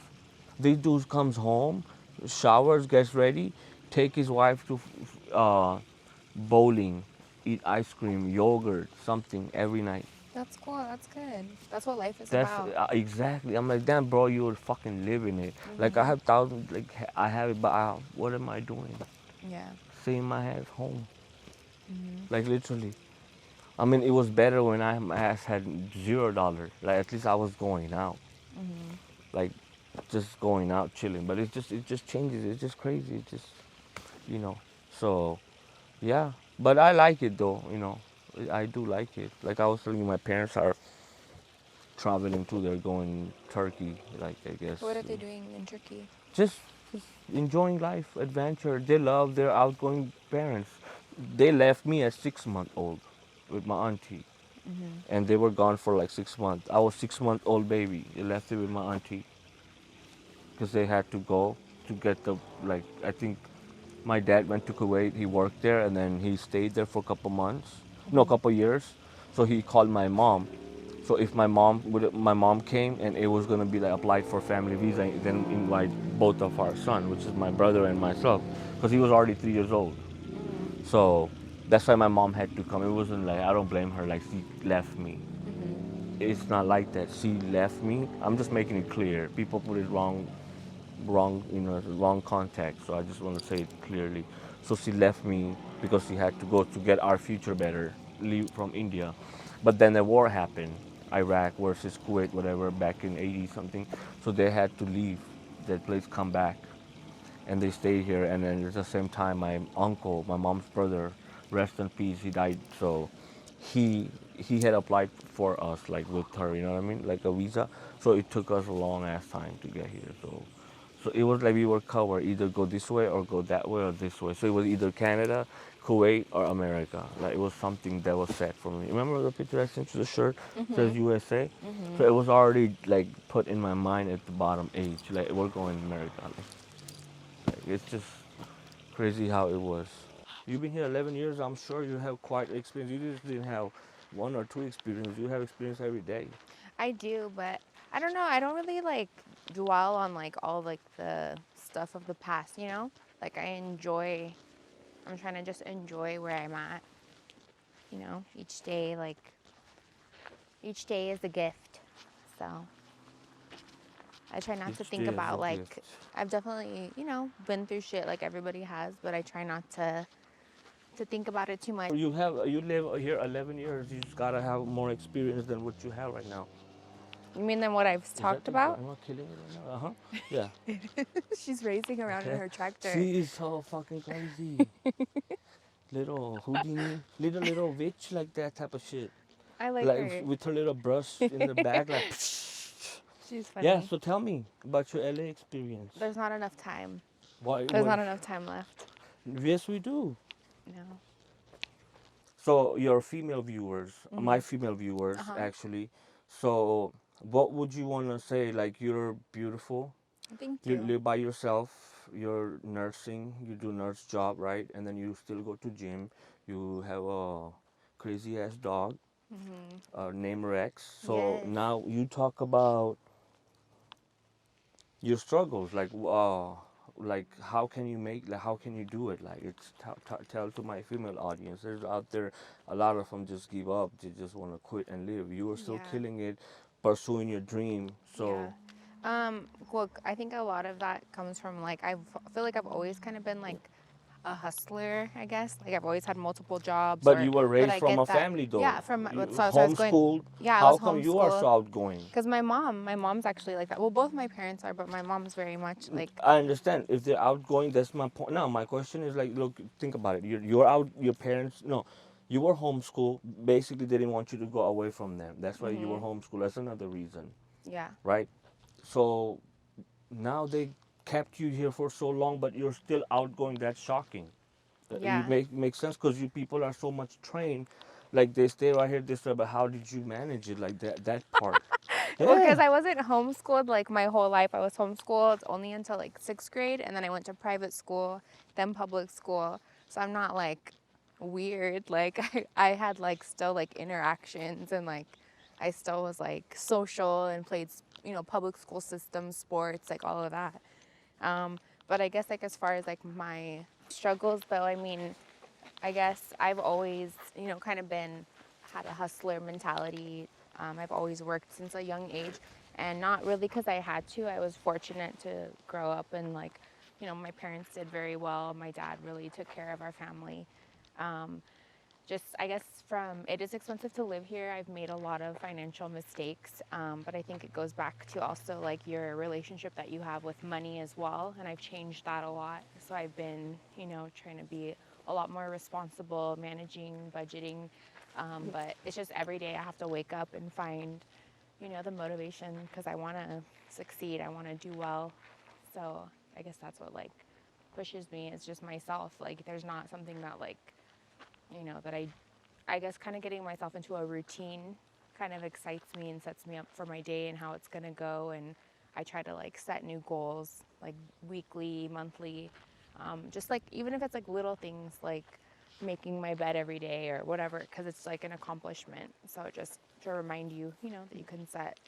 This dude comes home, showers, gets ready, take his wife to bowling, eat ice cream, yogurt, something every night. That's cool. That's good. That's what life is That's about. exactly. I'm like, damn, bro, you're fucking living it. Like I Mhm. have thousands, like I have it, but what am I doing? Yeah. Sitting my ass home, Mhm. like literally. I mean, it was better when my ass had $0. Like at least I was going out, Mhm. like just going out chilling. But it just changes. It's just crazy. It just you know. So yeah, but I like it though. I do like it. Like I was telling you, my parents are traveling too. They're going Turkey, like I guess. What are they doing in Turkey? Just, just enjoying life, adventure. They love their outgoing parents. They left me at 6 months old with my auntie, Mhm. and they were gone for like 6 months. I was 6 month old baby. They left it with my auntie because they had to go to get the like. I think my dad went to Kuwait. He worked there, and then he stayed there for a couple months. No, a Mhm. couple years. So he called my mom. So if my mom came and it was gonna be like applied for family visa, then invite both of our son, which is my brother and myself, because he was already 3 years old. Mhm. So that's why my mom had to come. It wasn't like I don't blame her. Like she left me. Mhm. It's not like that. She left me. I'm just making it clear. People put it wrong, wrong context. So I just want to say it clearly. So she left me because she had to go to get our future better, leave from India. But then the war happened, Iraq versus Kuwait, whatever, back in 80 something. So they had to leave that place, come back, and they stayed here. And then at the same time, my uncle, my mom's brother, rest in peace, he died. So he had applied for us like with her, you know what I mean, like a visa. So it took us a long ass time to get here. So it was like we were covered, either go this way or go that way or this way. So it was either Canada, Kuwait, or America. Like it was something that was set for me. Remember the picture I sent you, the shirt says Mhm. USA? So Mhm. it was already like put in my mind at the bottom age, like we're going to America. Like, it's just crazy how it was. You've been here 11 years. I'm sure you have quite experience. You just didn't have one or two experience. You have experience every day. I do, but I don't know. I don't really like dwell on like all like the stuff of the past, you know? Like I'm trying to just enjoy where I'm at, you know? Each day is a gift. So, I try not to Each think day is a about gift. like I've definitely, been through shit like everybody has, but I try not to think about it too much. You live here 11 years. You just gotta have more experience than what you have right now. You mean than what I've Is that talked the? about? Am I killing it right now? Uh huh. Yeah. She's racing around in her tractor. She is so fucking crazy. Little Houdini, little witch like that type of shit. I like Like her. with her little brush in the back, like. She's Yeah. funny. So tell me about your LA experience. There's not enough time. Why? There's What? not enough time left. Yes, we do. No. So your female viewers, my Mhm. female viewers Uh-huh. actually. So what would you want to say? Like you're beautiful. Thank You you. live by yourself. You're nursing. You do nurse job, right? And then you still go to gym. You have a crazy ass dog Mhm. named Rex. So Yes. now you talk about your struggles, like how can you make, like how can you do it? Like it's tell to my female audience. There's out there a lot of them just give up. They just want to quit and live. You are still Yeah. killing it, pursuing your dream. Yeah. So Well, I think a lot of that comes from like I feel like I've always kind of been like a hustler, I guess. Like I've always had multiple jobs but or you were but raised I from get a that. family though. Yeah, from You so I was going homeschooled. yeah, I How was come you are homeschooled so outgoing? cuz my mom's actually like that. Well, both my parents are, but my mom's very much like I understand if they're outgoing. That's my point. Now my question is like, look, think about it. You're out. Your parents, no, you were homeschooled. Basically, they didn't want you to go away from them. That's why you were mhm. homeschooled. That's another reason, Yeah. right? So now they kept you here for so long, but you're still outgoing. That's shocking. You Yeah. make sense because you people are so much trained. Like they stay right here, this way, but how did you manage it? Like that part. Well, because Yeah. I wasn't homeschooled like my whole life. I was homeschooled only until like sixth grade, and then I went to private school, then public school. So I'm not like weird. Like I had like still like interactions, and like I still was like social and played, public school system sports, like all of that. But I guess like as far as like my struggles though, I mean, I guess I've always, kind of had a hustler mentality. I've always worked since a young age, and not really because I had to. I was fortunate to grow up and like, my parents did very well. My dad really took care of our family. Um, just I guess from it is expensive to live here. I've made a lot of financial mistakes, but I think it goes back to also like your relationship that you have with money as well. And I've changed that a lot. So I've been, trying to be a lot more responsible, managing, budgeting. But it's just every day I have to wake up and find, the motivation because I want to succeed. I want to do well. So I guess that's what like pushes me. It's just myself. Like there's not something that like that I guess kind of getting myself into a routine kind of excites me and sets me up for my day and how it's going to go. And I try to like set new goals like weekly, monthly, just like even if it's like little things like making my bed every day or whatever, because it's like an accomplishment. So just to remind you, that you can set.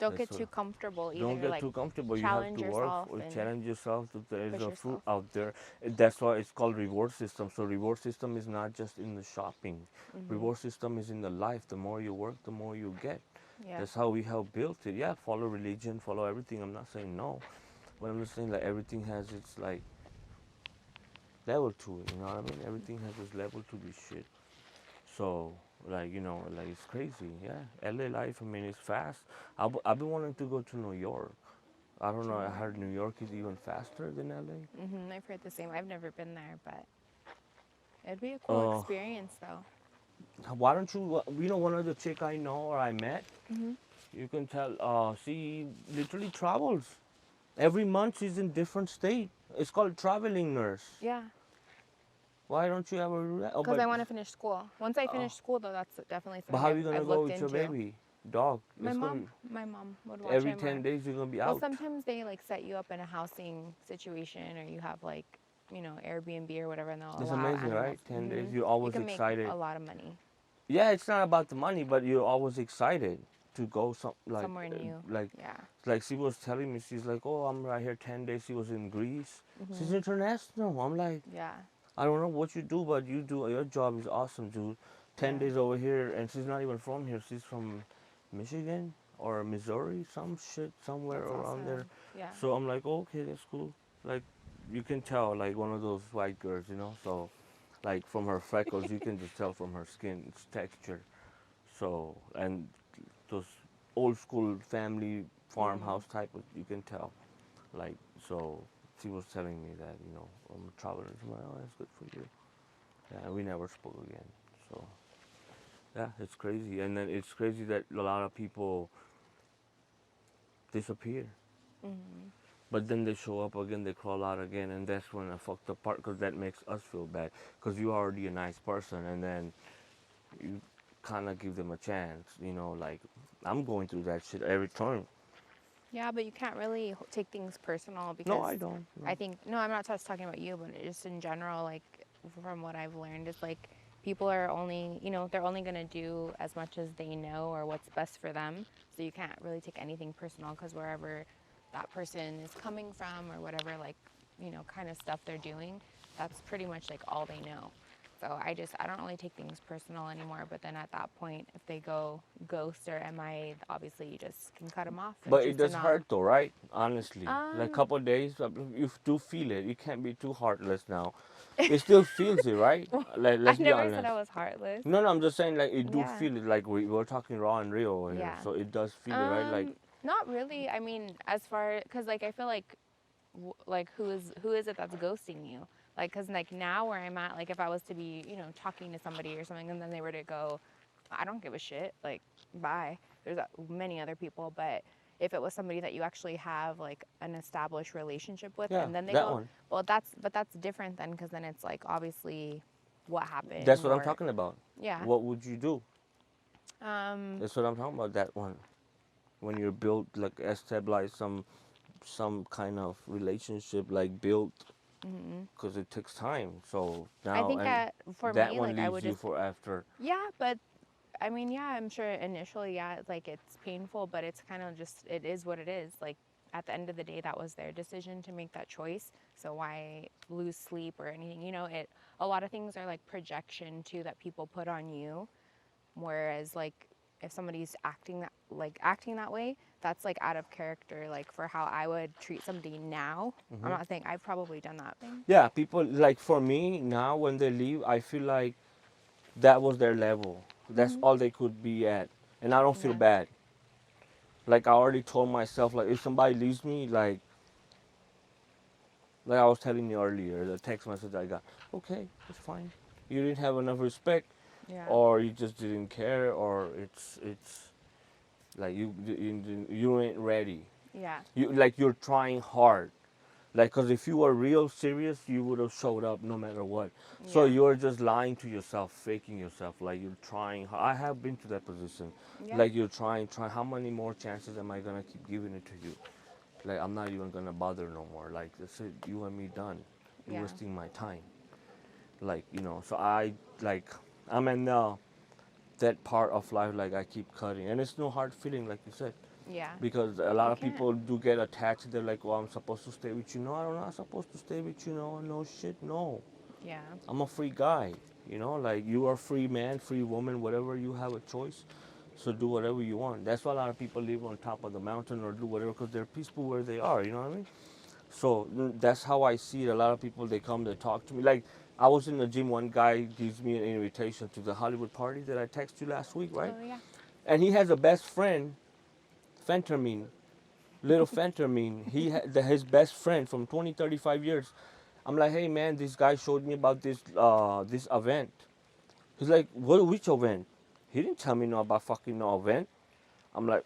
Don't That's get what. too comfortable Don't either. get Like too comfortable. You have challenge to work yourself or and challenge yourself. There's push a fruit yourself. out there. That's why it's called reward system. So reward system is not just in the shopping. Hmm. Reward system is in the life. The more you work, the more you get. Yeah. That's how we have built it. Yeah, follow religion, follow everything. I'm not saying no, but I'm just saying like everything has its like level to it. You know what I mean? Everything has its level to this shit. So like like it's crazy. Yeah, LA life. I mean, it's fast. I've been wanting to go to New York. I don't know. I heard New York is even faster than LA. I've heard the same. I've never been there, but it'd be a cool Uh, experience though. why don't you? One of the chick I know or I met, Hmm. you can tell. She literally travels. Every month she's in different state. It's called traveling nurse. Yeah, Why don't you ever do that? Oh, because I want to finish school. Once I finish school, though, that's definitely but something how are I've, you gonna I've go looked with your into. baby, dog? My It's gonna mom, my mom would watch every him, or 10 days you're gonna be well, out. sometimes they like set you up in a housing situation, or you have like, Airbnb or whatever, and they'll It's allow amazing, animals. right? 10 days. You're You always can make excited. a lot of money Yeah, it's not about the money, but you're always excited to go somewhere new. like Yeah. she was telling me, she's like, oh, I'm right here 10 days. She was in Greece. She's Hmm. international. I'm like, Yeah. I don't know what you do, but you do. Your job is awesome, dude. ten Yeah. days over here, and she's not even from here. She's from Michigan or Missouri, some shit somewhere That's around there. awesome. Yeah. So I'm like, oh, okay, that's cool. Like, you can tell, like one of those white girls, So, like from her freckles, you can just tell from her skin, its texture. So, and those old school family Hmm. farmhouse type of, you can tell. Like, so she was telling me that, I'm a traveler. I'm like, oh, that's good for you. Yeah, we never spoke again. So, yeah, it's crazy. And then it's crazy that a lot of people disappear. Hmm. But then they show up again, they crawl out again, and that's when I fucked up part, because that makes us feel bad. Because you're already a nice person, and then you kind of give them a chance, like, I'm going through that shit every time. Yeah, but you can't really take things personal No, because I don't. I No. think, no, I'm not just talking about you, but just in general, like from what I've learned, it's like people are only, they're only going to do as much as they know or what's best for them. So you can't really take anything personal because wherever that person is coming from or whatever, like, kind of stuff they're doing, that's pretty much like all they know. So I don't really take things personal anymore. But then at that point, if they go ghost or MIA, obviously you just can cut them off and But choose it to does not. hurt though, right? Honestly. Like Um, couple of days, you do feel it. You can't be too heartless now. It still feels it, right? Like, I let's be never said honest. I was heartless. No, no, I'm just saying, like, it do Yeah, feel it. Like, we're talking raw and real over here. yeah. So it does feel it, right? Like, Not really. I mean, as far because like I feel like like who is it that's ghosting you? Like, cause like now where I'm at, like if I was to be talking to somebody or something, and then they were to go, I don't give a shit. Like, bye. There's many other people, but if it was somebody that you actually have like an established relationship with, Yeah, and then they that go, one. well, that's different then, because then it's like obviously what That's happened, what I'm or talking about. yeah. What would you do? Um, That's what I'm talking about. That one. When you're built, like establish some kind of relationship, like built, because it takes time. So I now, think and for that me, one like I leaves would you just, for after. yeah, but I mean, yeah, I'm sure initially, yeah, it's like it's painful, but it's kind of just, it is what it is. Like at the end of the day, that was their decision to make that choice. So why lose sleep or anything? You know, a lot of things are like projection too that people put on you. Whereas like if somebody's acting that way, that's like out of character, like for how I would treat somebody now. I'm not saying I've probably done that thing. Yeah, people like for me now when they leave, I feel like that was their level. That's all they could be at, and I don't feel Yeah. bad. Like I already told myself, like if somebody leaves me, like I was telling you earlier, the text message I got, okay, it's fine. You didn't have enough respect, Yeah. or you just didn't care, or it's like you ain't ready. Yeah. You like you're trying hard. Like, cause if you were real serious, you would have showed up no matter what. So Yeah. you're just lying to yourself, faking yourself. Like you're trying. I have been to that position. Yeah. Like you're trying. How many more chances am I gonna keep giving it to you? Like I'm not even gonna bother no more. Like that's it. You and me done. You're Yeah. wasting my time. Like so like I'm in that part of life. Like I keep cutting, and it's no hard feeling, like you said. Yeah. Because a You lot of can't. people do get attached. They're like, "Well, I'm supposed to stay with you." No, I'm not supposed to stay with you. No, no shit. No, Yeah. I'm a free guy. Like you are free man, free woman, whatever. You have a choice, so do whatever you want. That's why a lot of people live on top of the mountain or do whatever because they're peaceful where they are. You know what I mean? So that's how I see it. A lot of people they come to talk to me. Like I was in the gym. One guy gives me an invitation to the Hollywood party that I texted you last week, right? Oh yeah. And he has a best friend, Fentermine, little Fentermine. His best friend from 20, 35 years. I'm like, hey man, this guy showed me about this event. He's like, what? Which event? He didn't tell me no about fucking no event. I'm like,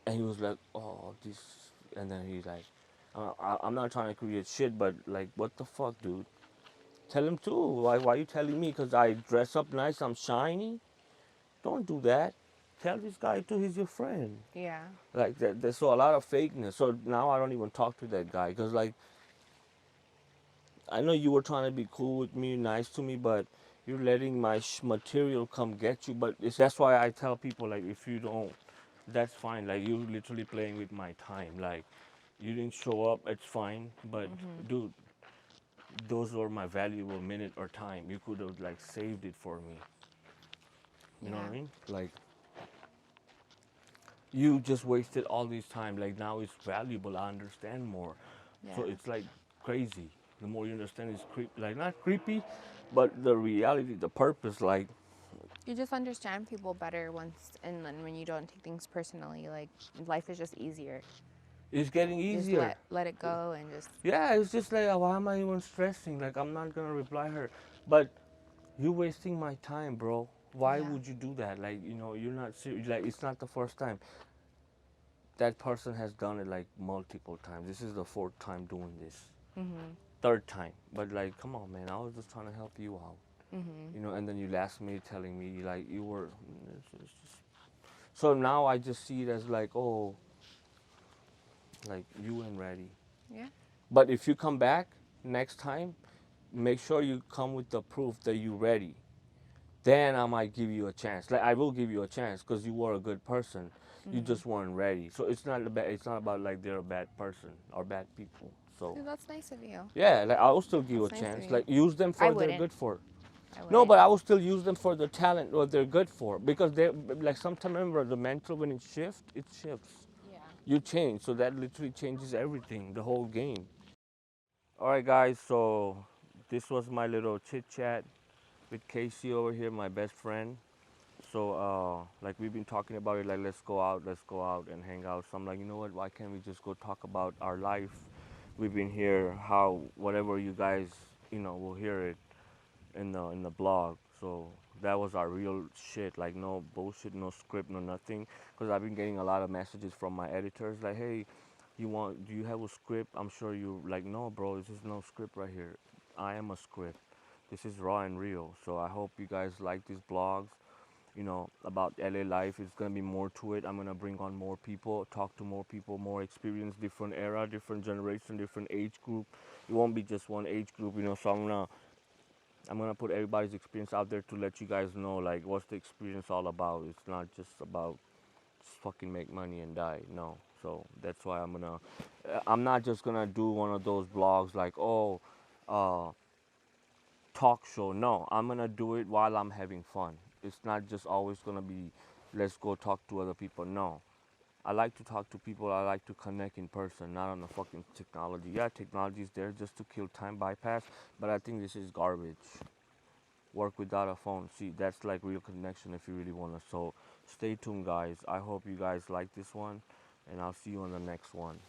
and he was like, oh this, and then he's like, I'm not trying to create shit, but like, what the fuck, dude? Tell him too. Why you telling me? Cause I dress up nice, I'm shiny. Don't do that. Tell this guy too. He's your friend. Yeah. Like that. There's so a lot of fakeness. So now I don't even talk to that guy because like I know you were trying to be cool with me, nice to me, but you're letting my material come get you. But that's why I tell people like if you don't, that's fine. Like you're literally playing with my time. Like you didn't show up, it's fine. But dude, those were my valuable minute or time. You could have like saved it for me. You know what Yeah. I mean? Like you just wasted all this time. Like now it's valuable. I understand more. So Yeah. it's like crazy. The more you understand, it's like not creepy, but the reality, the purpose. Like You just understand people better once, and then when you don't take things personally, like life is just easier. it's getting You just easier. let it go and just, Yeah, it's just like why am I even stressing? Like I'm not gonna reply her, but you're wasting my time, bro. Why yeah. would you do that? Like you're not serious. Like it's not the first time. That person has done it like multiple times. This is the fourth time doing this. Mhm. Third time. But like, come on, man. I was just trying to help you out. Mhm. And then you last minute telling me like you were. It's just, so now I just see it as like, oh, like you ain't ready. Yeah. But if you come back next time, make sure you come with the proof that you're ready. Then I might give you a chance. Like I will give you a chance because you were a good person. You Mhm. just weren't ready. So it's not about like they're a bad person or bad people. So Yeah, that's nice of you. yeah, like I will still give you a That's nice of chance. you. Like use them I for their wouldn't. good for. I No, wouldn't. but I will still use them for the talent what they're good for because they like sometimes remember the mental when it shifts, it shifts. Yeah. You change, so that literally changes everything, the whole game. All right, guys. So this was my little chit chat with Casey over here, my best friend. So like we've been talking about it, like let's go out and hang out. So I'm like, you know what? Why can't we just go talk about our life? We've been here, how whatever you guys will hear it in the blog. So that was our real shit. Like no bullshit, no script, no nothing. Because I've been getting a lot of messages from my editors like, hey, do you have a script? I'm sure you like, no, bro, this is no script right here. I am a script. This is raw and real. So I hope you guys like these blogs, about LA life. It's gonna be more to it. I'm gonna bring on more people, talk to more people, more experience, different era, different generation, different age group. It won't be just one age group, So I'm gonna put everybody's experience out there to let you guys know like what's the experience all about. It's not just about just fucking make money and die. No. So that's why I'm not just gonna do one of those blogs like, oh, uh, talk show. No, I'm gonna do it while I'm having fun. It's not just always gonna be, let's go talk to other people. No, I like to talk to people. I like to connect in person, not on the fucking technology. Yeah, technology is there just to kill time bypass, but I think this is garbage. Work without a phone. See, that's like real connection if you really wanna. So stay tuned, guys. I hope you guys like this one, and I'll see you on the next one.